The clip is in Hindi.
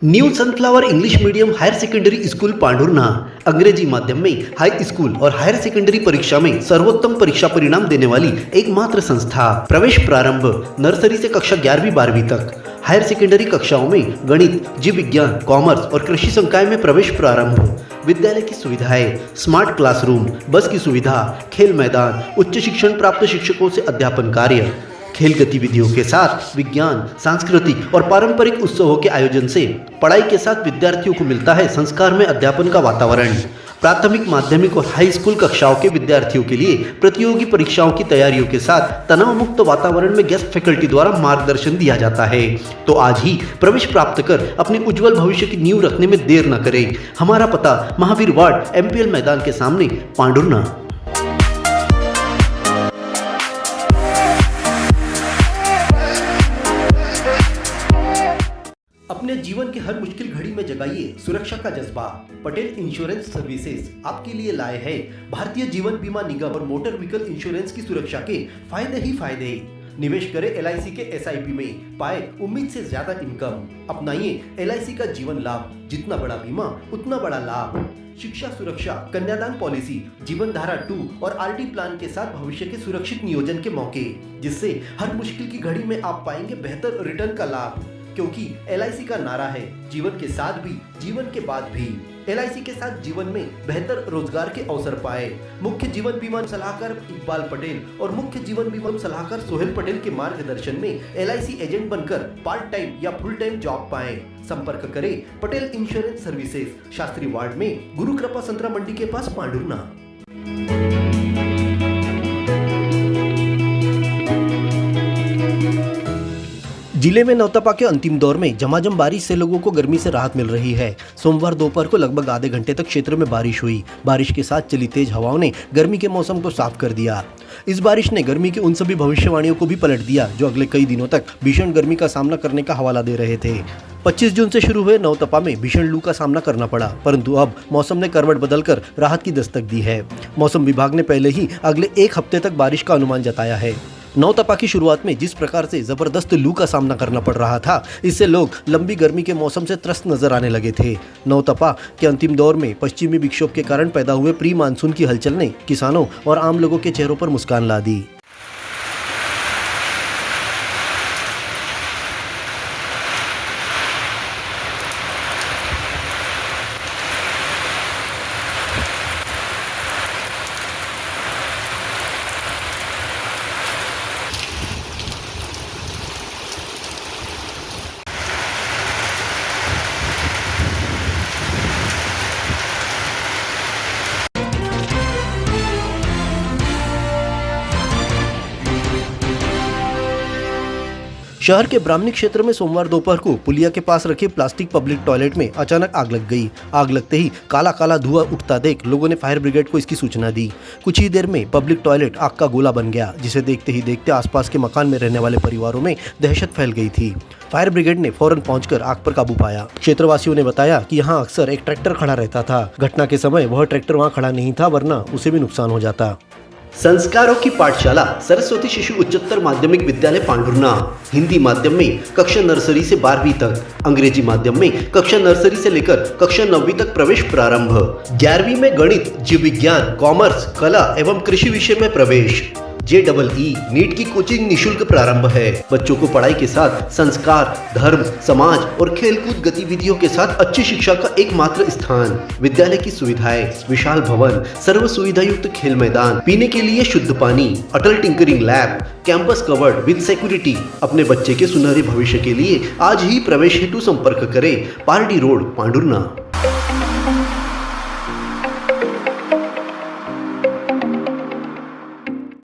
New sunflower English medium higher secondary school Pandhurna अंग्रेजी माध्यम में हाई स्कूल और हायर सेकेंडरी परीक्षा में सर्वोत्तम परीक्षा परिणाम देने वाली एकमात्र संस्था। प्रवेश प्रारंभ नर्सरी से कक्षा 11वीं-12वीं तक। हायर सेकेंडरी कक्षाओं में गणित, जीव विज्ञान, कॉमर्स और कृषि संकाय में प्रवेश प्रारंभ। विद्यालय की सुविधाएं, स्मार्ट क्लासरूम, बस की सुविधा, खेल मैदान, उच्च शिक्षण प्राप्त शिक्षकों से अध्यापन कार्य, खेल गतिविधियों के साथ विज्ञान, सांस्कृतिक और पारंपरिक उत्सवों के आयोजन से पढ़ाई के साथ विद्यार्थियों को मिलता है संस्कार में अध्यापन का वातावरण। प्राथमिक, माध्यमिक और हाई स्कूल कक्षाओं के विद्यार्थियों के लिए प्रतियोगी परीक्षाओं की तैयारियों के साथ तनाव मुक्त वातावरण में गेस्ट फैकल्टी द्वारा मार्गदर्शन दिया जाता है। तो आज ही प्रवेश प्राप्त कर अपने उज्जवल भविष्य की नींव रखने में देर न करें। हमारा पता महावीर वार्ड, MPL मैदान के सामने, पांढुर्णा। अपने जीवन के हर मुश्किल घड़ी में जगाइए सुरक्षा का जज्बा। पटेल इंश्योरेंस सर्विसेज आपके लिए लाए हैं भारतीय जीवन बीमा निगम और मोटर व्हीकल इंश्योरेंस की सुरक्षा के फायदे ही फायदे। निवेश करें LIC के SIP में, पाए उम्मीद से ज्यादा इनकम। अपनाइए LIC का जीवन लाभ, जितना बड़ा बीमा उतना बड़ा लाभ। शिक्षा सुरक्षा, कन्यादान पॉलिसी, जीवन धारा 2 और RD प्लान के साथ भविष्य के सुरक्षित नियोजन के मौके, जिससे हर मुश्किल की घड़ी में आप पाएंगे बेहतर रिटर्न का लाभ। क्योंकि LIC का नारा है जीवन के साथ भी, जीवन के बाद भी। LIC के साथ जीवन में बेहतर रोजगार के अवसर पाए। मुख्य जीवन बीमा सलाहकार इकबाल पटेल और मुख्य जीवन बीमा सलाहकार सोहेल पटेल के मार्गदर्शन में LIC एजेंट बनकर पार्ट टाइम या फुल टाइम जॉब पाएं। संपर्क करें Patel insurance services, Shastri ward में, गुरु कृपा संतरा मंडी के पास, पांढुर्णा। जिले में नौतपा के अंतिम दौर में झमाझम बारिश से लोगों को गर्मी से राहत मिल रही है। सोमवार दोपहर को लगभग आधे घंटे तक क्षेत्र में बारिश हुई। बारिश के साथ चली तेज हवाओं ने गर्मी के मौसम को साफ कर दिया। इस बारिश ने गर्मी की उन सभी भविष्यवाणियों को भी पलट दिया जो अगले कई दिनों तक भीषण गर्मी का सामना करने का हवाला दे रहे थे। 25 जून से शुरू हुए नौतपा में भीषण लू का सामना करना पड़ा, परंतु अब मौसम ने करवट बदलकर राहत की दस्तक दी है। मौसम विभाग ने पहले ही अगले एक हफ्ते तक बारिश का अनुमान जताया है। नौतपा की शुरुआत में जिस प्रकार से जबरदस्त लू का सामना करना पड़ रहा था, इससे लोग लंबी गर्मी के मौसम से त्रस्त नजर आने लगे थे। नौतपा के अंतिम दौर में पश्चिमी विक्षोभ के कारण पैदा हुए प्री मानसून की हलचल ने किसानों और आम लोगों के चेहरों पर मुस्कान ला दी। शहर के ब्राह्मणी क्षेत्र में सोमवार दोपहर को पुलिया के पास रखे प्लास्टिक पब्लिक टॉयलेट में अचानक आग लग गई। आग लगते ही काला काला धुआं उठता देख लोगों ने फायर ब्रिगेड को इसकी सूचना दी। कुछ ही देर में पब्लिक टॉयलेट आग का गोला बन गया, जिसे देखते ही देखते आसपास के मकान में रहने वाले परिवारों में दहशत फैल गई थी। फायर ब्रिगेड ने फौरन पहुंचकर आग पर काबू पाया। क्षेत्रवासियों ने बताया कि यहाँ अक्सर एक ट्रैक्टर खड़ा रहता था। घटना के समय वह ट्रैक्टर वहाँ खड़ा नहीं था, वरना उसे भी नुकसान हो जाता। संस्कारों की पाठशाला सरस्वती शिशु उच्चतर माध्यमिक विद्यालय पांढुर्णा। हिंदी माध्यम में कक्षा नर्सरी से 12वीं तक, अंग्रेजी माध्यम में कक्षा नर्सरी से लेकर कक्षा 9वीं तक प्रवेश प्रारंभ। 11वीं में गणित, जीव विज्ञान, कॉमर्स, कला एवं कृषि विषय में प्रवेश। JEE नीट की कोचिंग निशुल्क प्रारंभ है। बच्चों को पढ़ाई के साथ संस्कार, धर्म, समाज और खेलकूद गतिविधियों के साथ अच्छी शिक्षा का एकमात्र स्थान। विद्यालय की सुविधाएं, विशाल भवन, सर्व सुविधा युक्त खेल मैदान, पीने के लिए शुद्ध पानी, Atal tinkering lab, campus covered with security. अपने बच्चे के सुनहरे भविष्य के लिए आज ही प्रवेश हेतु संपर्क करें। पारडी रोड, पांढुर्णा।